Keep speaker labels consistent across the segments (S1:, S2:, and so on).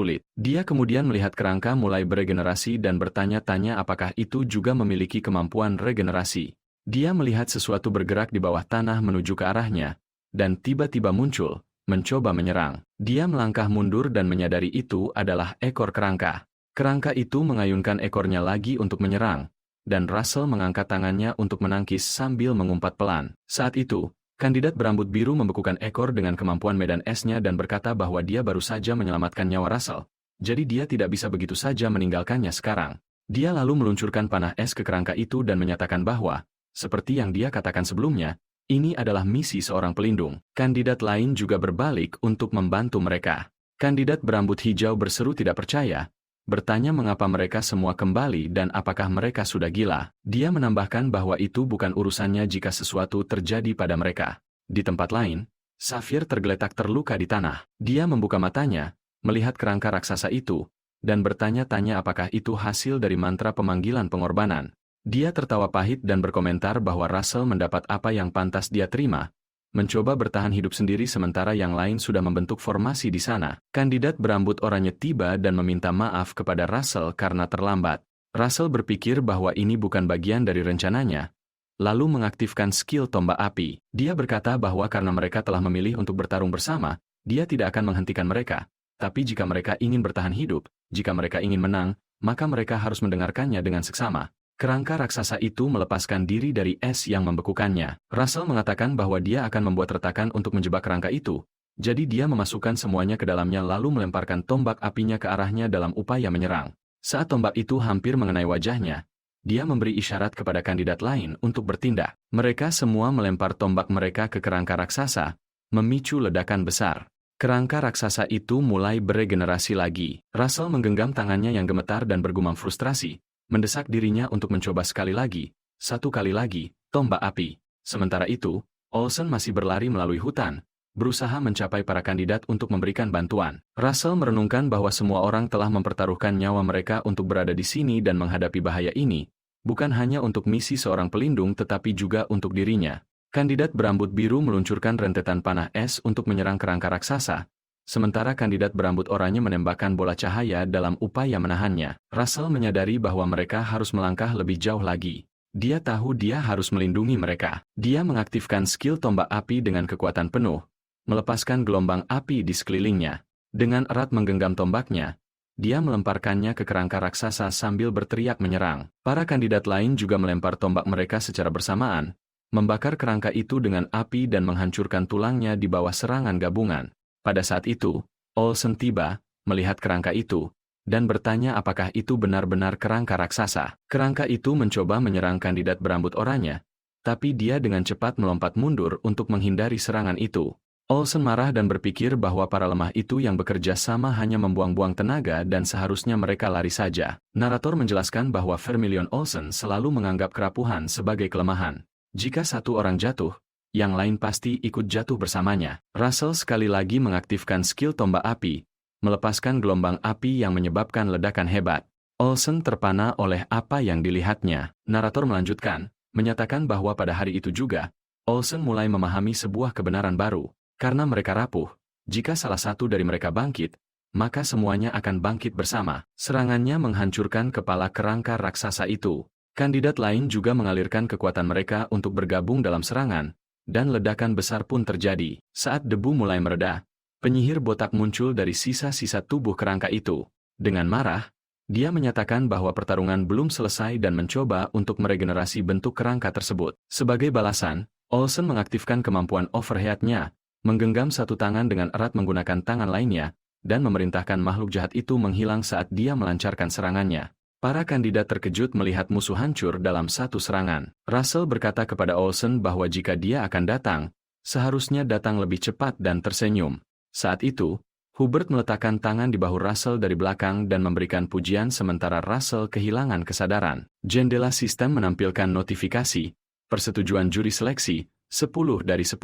S1: sulit. Dia kemudian melihat kerangka mulai beregenerasi dan bertanya-tanya apakah itu juga memiliki kemampuan regenerasi. Dia melihat sesuatu bergerak di bawah tanah menuju ke arahnya, dan tiba-tiba muncul, mencoba menyerang. Dia melangkah mundur dan menyadari itu adalah ekor kerangka. Kerangka itu mengayunkan ekornya lagi untuk menyerang, dan Russell mengangkat tangannya untuk menangkis sambil mengumpat pelan. Saat itu, kandidat berambut biru membekukan ekor dengan kemampuan medan esnya dan berkata bahwa dia baru saja menyelamatkan nyawa Russell, jadi dia tidak bisa begitu saja meninggalkannya sekarang. Dia lalu meluncurkan panah es ke kerangka itu dan menyatakan bahwa, seperti yang dia katakan sebelumnya, ini adalah misi seorang pelindung. Kandidat lain juga berbalik untuk membantu mereka. Kandidat berambut hijau berseru tidak percaya, bertanya mengapa mereka semua kembali dan apakah mereka sudah gila. Dia menambahkan bahwa itu bukan urusannya jika sesuatu terjadi pada mereka. Di tempat lain, Saphir tergeletak terluka di tanah. Dia membuka matanya, melihat kerangka raksasa itu, dan bertanya-tanya apakah itu hasil dari mantra pemanggilan pengorbanan. Dia tertawa pahit dan berkomentar bahwa Russell mendapat apa yang pantas dia terima, mencoba bertahan hidup sendiri sementara yang lain sudah membentuk formasi di sana. Kandidat berambut oranye tiba dan meminta maaf kepada Russell karena terlambat. Russell berpikir bahwa ini bukan bagian dari rencananya, lalu mengaktifkan skill tombak api. Dia berkata bahwa karena mereka telah memilih untuk bertarung bersama, dia tidak akan menghentikan mereka. Tapi jika mereka ingin bertahan hidup, jika mereka ingin menang, maka mereka harus mendengarkannya dengan seksama. Kerangka raksasa itu melepaskan diri dari es yang membekukannya. Russell mengatakan bahwa dia akan membuat retakan untuk menjebak kerangka itu, jadi dia memasukkan semuanya ke dalamnya lalu melemparkan tombak apinya ke arahnya dalam upaya menyerang. Saat tombak itu hampir mengenai wajahnya, dia memberi isyarat kepada kandidat lain untuk bertindak. Mereka semua melempar tombak mereka ke kerangka raksasa, memicu ledakan besar. Kerangka raksasa itu mulai beregenerasi lagi. Russell menggenggam tangannya yang gemetar dan bergumam frustrasi, mendesak dirinya untuk mencoba sekali lagi, satu kali lagi, tombak api. Sementara itu, Olsen masih berlari melalui hutan, berusaha mencapai para kandidat untuk memberikan bantuan. Russell merenungkan bahwa semua orang telah mempertaruhkan nyawa mereka untuk berada di sini dan menghadapi bahaya ini, bukan hanya untuk misi seorang pelindung tetapi juga untuk dirinya. Kandidat berambut biru meluncurkan rentetan panah es untuk menyerang kerangka raksasa, sementara kandidat berambut oranye menembakkan bola cahaya dalam upaya menahannya. Russell menyadari bahwa mereka harus melangkah lebih jauh lagi. Dia tahu dia harus melindungi mereka. Dia mengaktifkan skill tombak api dengan kekuatan penuh, melepaskan gelombang api di sekelilingnya. Dengan erat menggenggam tombaknya, dia melemparkannya ke kerangka raksasa sambil berteriak menyerang. Para kandidat lain juga melempar tombak mereka secara bersamaan, membakar kerangka itu dengan api dan menghancurkan tulangnya di bawah serangan gabungan. Pada saat itu, Olsen tiba, melihat kerangka itu, dan bertanya apakah itu benar-benar kerangka raksasa. Kerangka itu mencoba menyerang kandidat berambut oranye, tapi dia dengan cepat melompat mundur untuk menghindari serangan itu. Olsen marah dan berpikir bahwa para lemah itu yang bekerja sama hanya membuang-buang tenaga dan seharusnya mereka lari saja. Narator menjelaskan bahwa Vermilion Olsen selalu menganggap kerapuhan sebagai kelemahan. Jika satu orang jatuh, yang lain pasti ikut jatuh bersamanya. Russell sekali lagi mengaktifkan skill tombak api, melepaskan gelombang api yang menyebabkan ledakan hebat. Olsen terpana oleh apa yang dilihatnya. Narator melanjutkan, menyatakan bahwa pada hari itu juga, Olsen mulai memahami sebuah kebenaran baru. Karena mereka rapuh, jika salah satu dari mereka bangkit, maka semuanya akan bangkit bersama. Serangannya menghancurkan kepala kerangka raksasa itu. Kandidat lain juga mengalirkan kekuatan mereka untuk bergabung dalam serangan, dan ledakan besar pun terjadi. Saat debu mulai mereda, penyihir botak muncul dari sisa-sisa tubuh kerangka itu. Dengan marah, dia menyatakan bahwa pertarungan belum selesai dan mencoba untuk meregenerasi bentuk kerangka tersebut. Sebagai balasan, Olsen mengaktifkan kemampuan overhead-nya, menggenggam satu tangan dengan erat menggunakan tangan lainnya, dan memerintahkan makhluk jahat itu menghilang saat dia melancarkan serangannya. Para kandidat terkejut melihat musuh hancur dalam satu serangan. Russell berkata kepada Olsen bahwa jika dia akan datang, seharusnya datang lebih cepat dan tersenyum. Saat itu, Hubert meletakkan tangan di bahu Russell dari belakang dan memberikan pujian sementara Russell kehilangan kesadaran. Jendela sistem menampilkan notifikasi, persetujuan juri seleksi, 10 dari 10.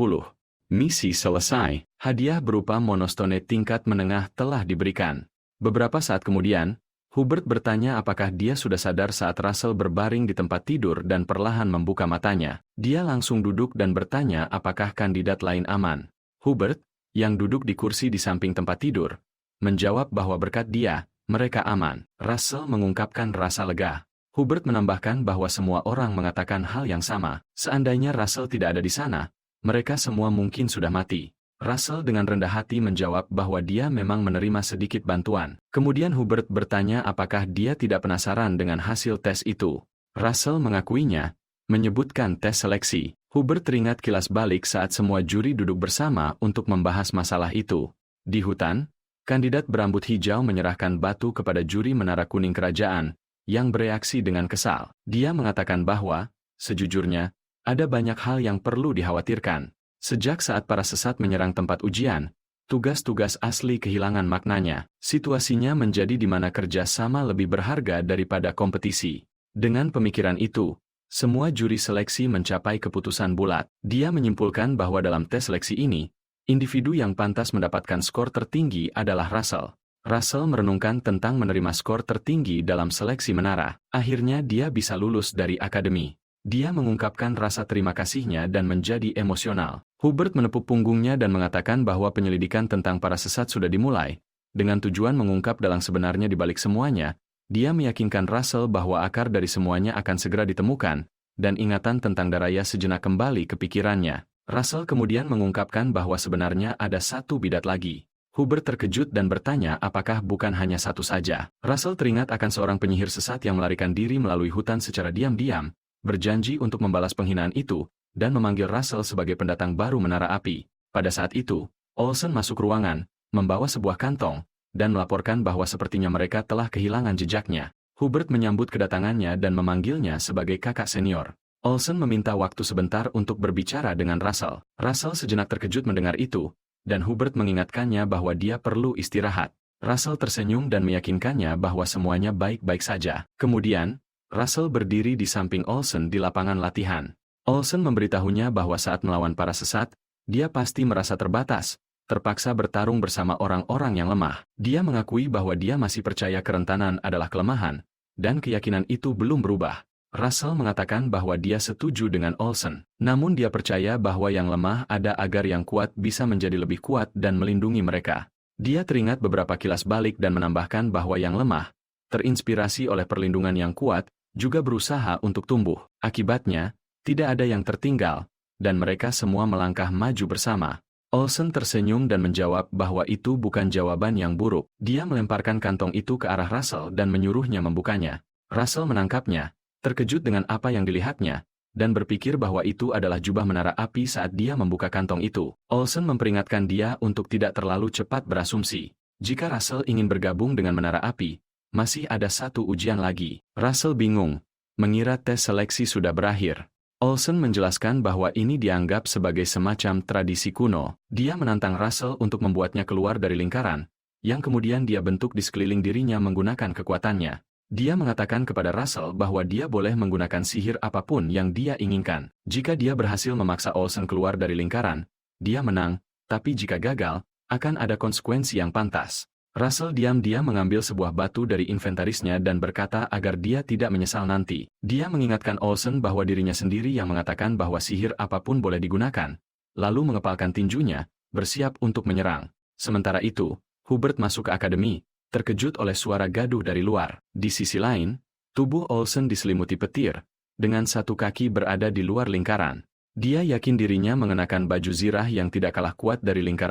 S1: Misi selesai. Hadiah berupa monostone tingkat menengah telah diberikan. Beberapa saat kemudian, Hubert bertanya apakah dia sudah sadar saat Russell berbaring di tempat tidur dan perlahan membuka matanya. Dia langsung duduk dan bertanya apakah kandidat lain aman. Hubert, yang duduk di kursi di samping tempat tidur, menjawab bahwa berkat dia, mereka aman. Russell mengungkapkan rasa lega. Hubert menambahkan bahwa semua orang mengatakan hal yang sama. Seandainya Russell tidak ada di sana, mereka semua mungkin sudah mati. Russell dengan rendah hati menjawab bahwa dia memang menerima sedikit bantuan. Kemudian Hubert bertanya apakah dia tidak penasaran dengan hasil tes itu. Russell mengakuinya, menyebutkan tes seleksi. Hubert teringat kilas balik saat semua juri duduk bersama untuk membahas masalah itu. Di hutan, kandidat berambut hijau menyerahkan batu kepada juri menara kuning kerajaan, yang bereaksi dengan kesal. Dia mengatakan bahwa, sejujurnya, ada banyak hal yang perlu dikhawatirkan. Sejak saat para sesat menyerang tempat ujian, tugas-tugas asli kehilangan maknanya. Situasinya menjadi di mana kerja sama lebih berharga daripada kompetisi. Dengan pemikiran itu, semua juri seleksi mencapai keputusan bulat. Dia menyimpulkan bahwa dalam tes seleksi ini, individu yang pantas mendapatkan skor tertinggi adalah Russell. Russell merenungkan tentang menerima skor tertinggi dalam seleksi menara. Akhirnya dia bisa lulus dari akademi. Dia mengungkapkan rasa terima kasihnya dan menjadi emosional. Hubert menepuk punggungnya dan mengatakan bahwa penyelidikan tentang para sesat sudah dimulai. Dengan tujuan mengungkap dalang sebenarnya di balik semuanya, dia meyakinkan Russell bahwa akar dari semuanya akan segera ditemukan, dan ingatan tentang Daraya sejenak kembali ke pikirannya. Russell kemudian mengungkapkan bahwa sebenarnya ada satu bidat lagi. Hubert terkejut dan bertanya apakah bukan hanya satu saja. Russell teringat akan seorang penyihir sesat yang melarikan diri melalui hutan secara diam-diam, berjanji untuk membalas penghinaan itu, dan memanggil Russell sebagai pendatang baru menara api. Pada saat itu, Olsen masuk ruangan, membawa sebuah kantong, dan melaporkan bahwa sepertinya mereka telah kehilangan jejaknya. Hubert menyambut kedatangannya dan memanggilnya sebagai kakak senior. Olsen meminta waktu sebentar untuk berbicara dengan Russell. Russell sejenak terkejut mendengar itu, dan Hubert mengingatkannya bahwa dia perlu istirahat. Russell tersenyum dan meyakinkannya bahwa semuanya baik-baik saja. Kemudian, Russell berdiri di samping Olsen di lapangan latihan. Olsen memberitahunya bahwa saat melawan para sesat, dia pasti merasa terbatas, terpaksa bertarung bersama orang-orang yang lemah. Dia mengakui bahwa dia masih percaya kerentanan adalah kelemahan, dan keyakinan itu belum berubah. Russell mengatakan bahwa dia setuju dengan Olsen, namun dia percaya bahwa yang lemah ada agar yang kuat bisa menjadi lebih kuat dan melindungi mereka. Dia teringat beberapa kilas balik dan menambahkan bahwa yang lemah, terinspirasi oleh perlindungan yang kuat, juga berusaha untuk tumbuh. Akibatnya, tidak ada yang tertinggal, dan mereka semua melangkah maju bersama. Olsen tersenyum dan menjawab bahwa itu bukan jawaban yang buruk. Dia melemparkan kantong itu ke arah Russell dan menyuruhnya membukanya. Russell menangkapnya, terkejut dengan apa yang dilihatnya, dan berpikir bahwa itu adalah jubah menara api saat dia membuka kantong itu. Olsen memperingatkan dia untuk tidak terlalu cepat berasumsi. Jika Russell ingin bergabung dengan menara api, masih ada satu ujian lagi. Russell bingung, mengira tes seleksi sudah berakhir. Olsen menjelaskan bahwa ini dianggap sebagai semacam tradisi kuno. Dia menantang Russell untuk membuatnya keluar dari lingkaran, yang kemudian dia bentuk di sekeliling dirinya menggunakan kekuatannya. Dia mengatakan kepada Russell bahwa dia boleh menggunakan sihir apapun yang dia inginkan. Jika dia berhasil memaksa Olsen keluar dari lingkaran, dia menang, tapi jika gagal, akan ada konsekuensi yang pantas. Russell diam-diam mengambil sebuah batu dari inventarisnya dan berkata agar dia tidak menyesal nanti. Dia mengingatkan Olsen bahwa dirinya sendiri yang mengatakan bahwa sihir apapun boleh digunakan, lalu mengepalkan tinjunya, bersiap untuk menyerang. Sementara itu, Hubert masuk ke akademi, terkejut oleh suara gaduh dari luar. Di sisi lain, tubuh Olsen diselimuti petir, dengan satu kaki berada di luar lingkaran. Dia yakin dirinya mengenakan baju zirah yang tidak kalah kuat dari lingkaran